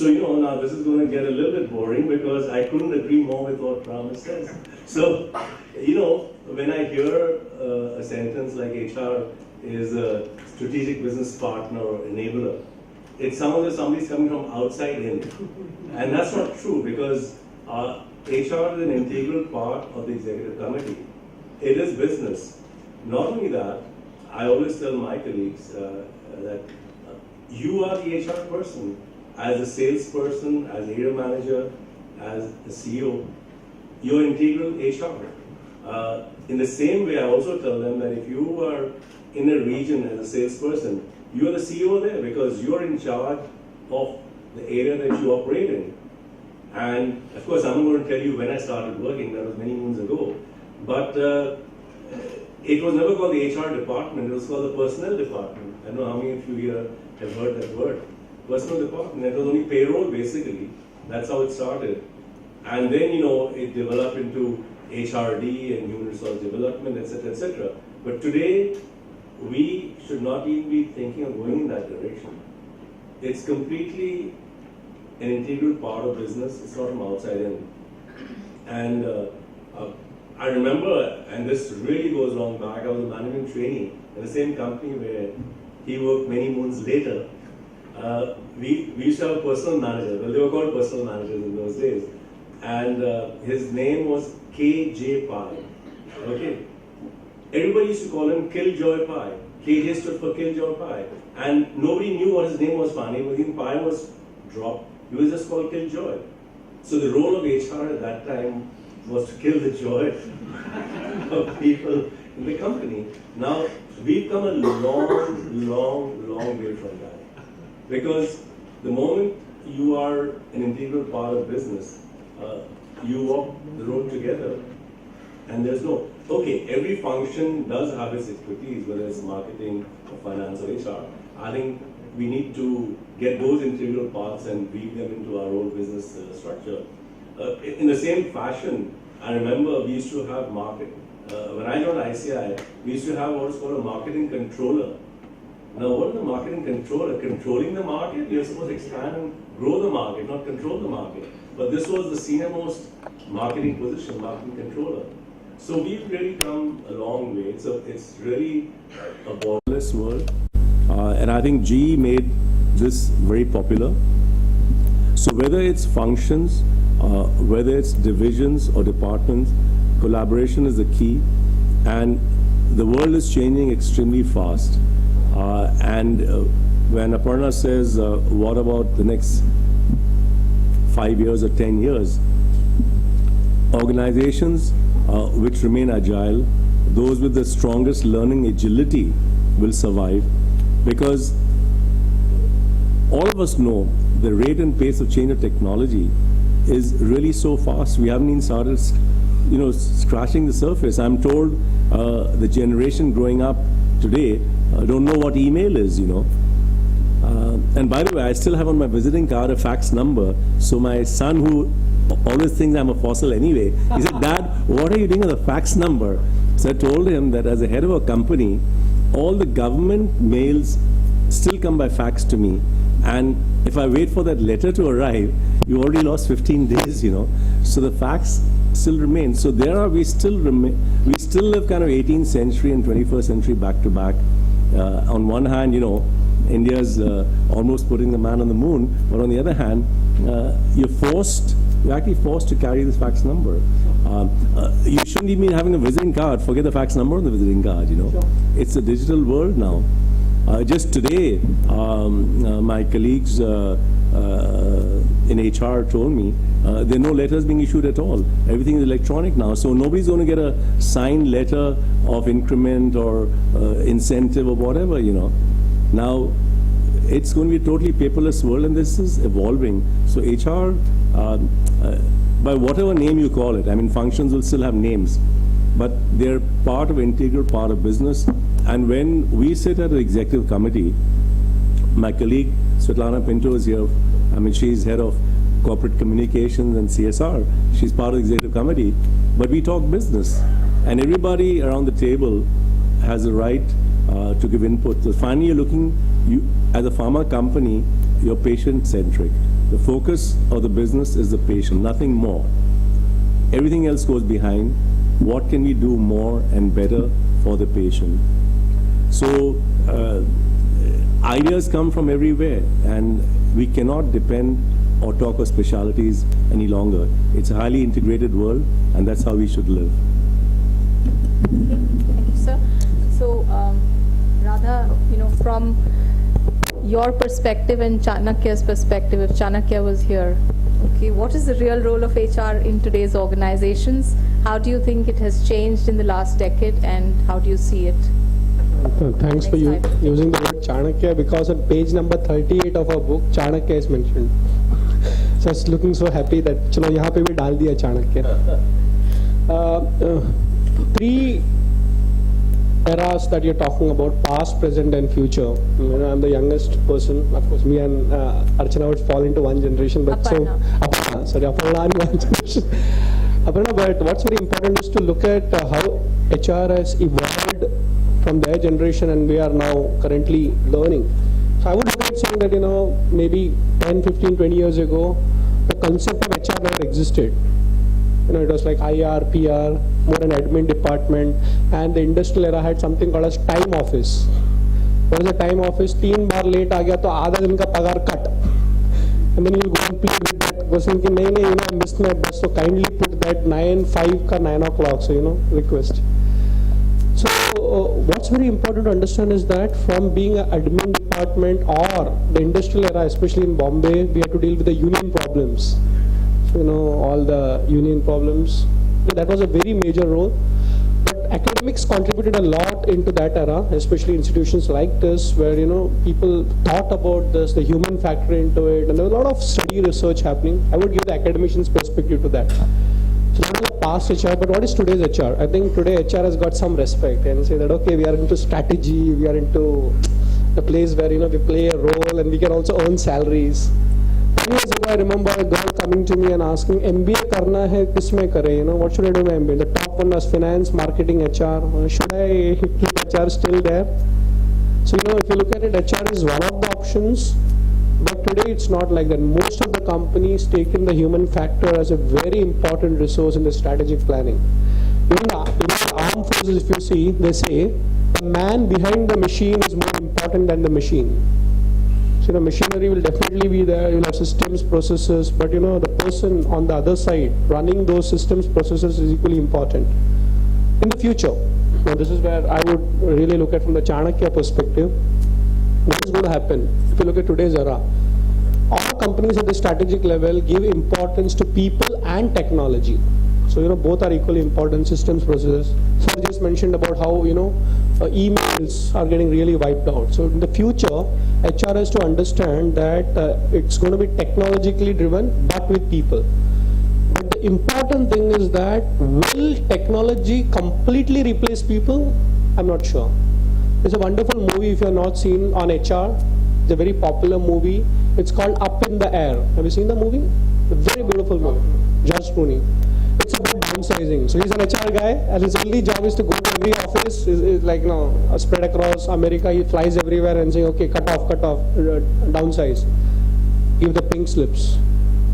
So, now this is going to get a little bit boring because I couldn't agree more with what Ram says. So, when I hear a sentence like HR is a strategic business partner or enabler, it sounds as somebody's coming from outside in. And that's not true because HR is an integral part of the executive committee. It is business. Not only that, I always tell my colleagues that you are the HR person. As a salesperson, as a area manager, as a CEO, you're integral HR. In the same way, I also tell them that if you are in a region as a salesperson, you are the CEO there because you're in charge of the area that you operate in. And of course, I'm not going to tell you when I started working, that was many moons ago. But it was never called the HR department, it was called the personnel department. I don't know how many of you here have heard that word. Personnel department, it was only payroll basically. That's how it started. And then, it developed into HRD and human resource development, etc., etc. But today, we should not even be thinking of going in that direction. It's completely an integral part of business. It's not from outside in. And I remember, and this really goes long back, I was a management trainee in the same company where he worked many moons later. We used to have a personal manager. Well, they were called personal managers in those days. And his name was K.J. Pai. Okay? Everybody used to call him Killjoy Pai. KJ stood for Killjoy Pai. And nobody knew what his name was funny, but even Pai was dropped. He was just called Killjoy. So the role of HR at that time was to kill the joy of people in the company. Now, we've come a long way from that. Because the moment you are an integral part of business, you walk the road together. And there's no, okay, every function does have its expertise, whether it's marketing or finance or HR. I think we need to get those integral parts and weave them into our own business structure. In the same fashion, I remember we used to have when I joined ICI, we used to have what's called a marketing controller. Now, what is the marketing controller? Controlling the market? You're supposed to expand and grow the market, not control the market. But this was the senior most marketing position, marketing controller. So we've really come a long way. So it's really a borderless world. And I think GE made this very popular. So whether it's functions, whether it's divisions or departments, collaboration is the key. And the world is changing extremely fast. When Aparna says, what about the next 5 years or 10 years? Organizations which remain agile, those with the strongest learning agility will survive, because all of us know the rate and pace of change of technology is really so fast. We haven't even started, scratching the surface. I'm told the generation growing up today don't know what email is, And by the way, I still have on my visiting card a fax number. So my son, who always thinks I'm a fossil anyway, he said, Dad, what are you doing with a fax number? So I told him that as a head of a company, all the government mails still come by fax to me. And if I wait for that letter to arrive, you already lost 15 days, So the fax still remains. So we still live kind of 18th century and 21st century back to back. On one hand, India's almost putting the man on the moon, but on the other hand, you're actually forced to carry this fax number. You shouldn't even be having a visiting card. Forget the fax number on the visiting card, Sure. It's a digital world now. Just today, my colleagues in HR told me there are no letters being issued at all. Everything is electronic now. So nobody's going to get a signed letter of increment or incentive or whatever, Now, it's going to be a totally paperless world, and this is evolving. So HR, by whatever name you call it, functions will still have names, but they're integral part of business. And when we sit at the executive committee, my colleague Svetlana Pinto is here. She's head of corporate communications and CSR. She's part of the executive committee, but we talk business, and everybody around the table has a right to give input. So finally, as a pharma company, you're patient-centric. The focus of the business is the patient, nothing more. Everything else goes behind. What can we do more and better for the patient? So ideas come from everywhere, and we cannot depend or talk of specialities any longer. It's a highly integrated world, and that's how we should live. Thank you, sir. So, Radha, from your perspective and Chanakya's perspective, if Chanakya was here, okay, what is the real role of HR in today's organizations? How do you think it has changed in the last decade, and how do you see it? Thanks for using the word Chanakya, because on page number 38 of our book, Chanakya is mentioned. So I was looking so happy that chalo yahan pe bhi dal diya Chanakya. Three eras that you're talking about, past, present and future. I'm the youngest person. Of course, me and Archana would fall into one generation. But Aparna. Aparna and one generation. Aparna, but what's very important is to look at how HR has evolved from their generation and we are now currently learning. So I would look at saying that, maybe 10, 15, 20 years ago, the concept of HR never existed. It was like IR, PR, more an admin department, and the industrial era had something called as time office. What is a time office? 3 baar late aa gaya to आधा दिन का पगार cut. And then you'll go and plead with that person कि नहीं, I missed my bus, so kindly put that 9:05 ka 9 o'clock, so request. So what's very important to understand is that from being an admin department or the industrial era, especially in Bombay, we had to deal with the union problems. All the union problems. That was a very major role. But academics contributed a lot into that era, especially institutions like this, where people thought about this, the human factor into it, and there was a lot of study research happening. I would give the academician's perspective to that. So that was the past HR, but what is today's HR? I think today HR has got some respect and say that, okay, we are into strategy, we are into the place where we play a role and we can also earn salaries. 10 years ago, I remember a girl coming to me and asking, MBA karna hai, kisme kare? What should I do my MBA? The top one was finance, marketing, HR. Should I keep HR still there? So, if you look at it, HR is one of the options, but today it's not like that. Most of the companies take in the human factor as a very important resource in the strategic planning. Even the armed forces, if you see, they say, the man behind the machine is more important than the machine. So, machinery will definitely be there, you'll have systems, processes, but the person on the other side running those systems, processes is equally important. In the future, now this is where I would really look at from the Chanakya perspective, what is going to happen? If you look at today's era, all companies at the strategic level give importance to people and technology. So, both are equally important, systems, processes. Sir just mentioned about how, emails are getting really wiped out. So in the future, HR has to understand that it's going to be technologically driven, but with people. But the important thing is that will technology completely replace people? I'm not sure. There's a wonderful movie, if you have not seen, on HR. It's a very popular movie. It's called Up in the Air. Have you seen the movie? A very beautiful movie. George Clooney. It's about downsizing. So he's an HR guy, and his only job is to go to every office, is like spread across America. He flies everywhere and saying, okay, cut off, downsize, give the pink slips.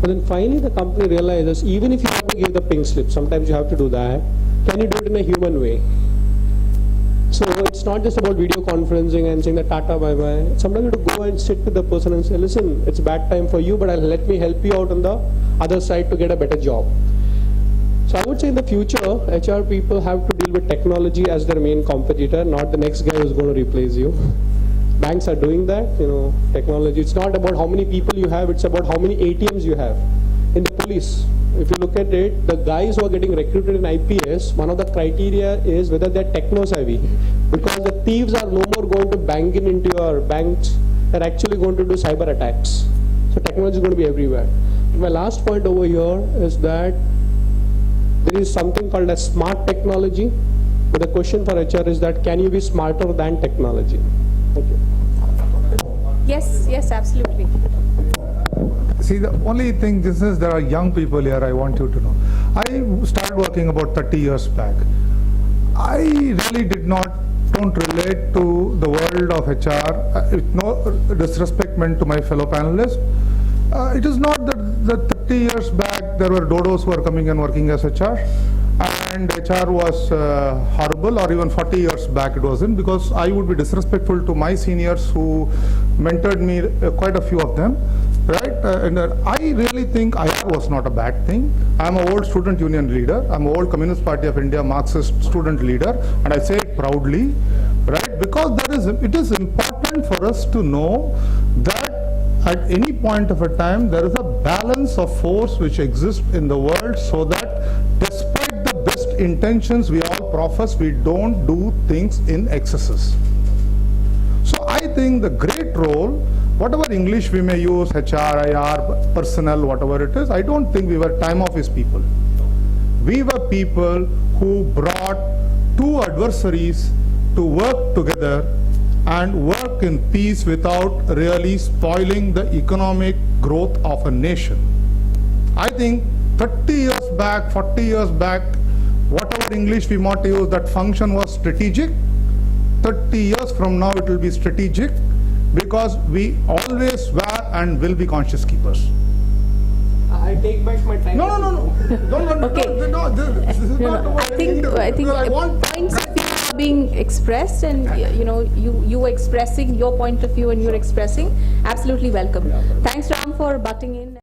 But then finally the company realizes, even if you have to give the pink slip, sometimes you have to do that, can you do it in a human way? So it's not just about video conferencing and saying that tata bye bye. Sometimes you have to go and sit with the person and say, listen, it's a bad time for you, but let me help you out on the other side to get a better job. So I would say in the future, HR people have to deal with technology as their main competitor, not the next guy who's going to replace you. Banks are doing that, technology. It's not about how many people you have, it's about how many ATMs you have. In the police, if you look at it, the guys who are getting recruited in IPS, one of the criteria is whether they're techno-savvy. Because the thieves are no more going to bang into your banks, they're actually going to do cyber attacks. So technology is going to be everywhere. My last point over here is that there is something called as smart technology, but the question for HR is that can you be smarter than technology? Thank you. Yes, absolutely. See, the only thing there are young people here, I want you to know. I started working about 30 years back. I really don't relate to the world of HR, with no disrespect meant to my fellow panelists. It is not that 30 years back there were dodos who were coming and working as HR, and HR was horrible, or even 40 years back it wasn't, because I would be disrespectful to my seniors who mentored me, quite a few of them, right? I really think IR was not a bad thing. I'm an old student union leader, I'm an old Communist Party of India Marxist student leader, and I say it proudly, right? Because it is important for us to know that at any point of a time there is a balance of force which exists in the world, so that despite the best intentions we all profess, we don't do things in excesses. So I think the great role, whatever English we may use, HR, IR, personnel, whatever it is, I don't think we were time office people. We were people who brought two adversaries to work together and work in peace without really spoiling the economic growth of a nation. I think 30 years back, 40 years back, whatever English we might use, that function was strategic. 30 years from now it will be strategic, because we always were and will be conscious keepers. I take back my time. No. Okay. This is not I about think points of view are being expressed, and you expressing your point of view and you're expressing, absolutely welcome. Thanks, Ram, for butting in.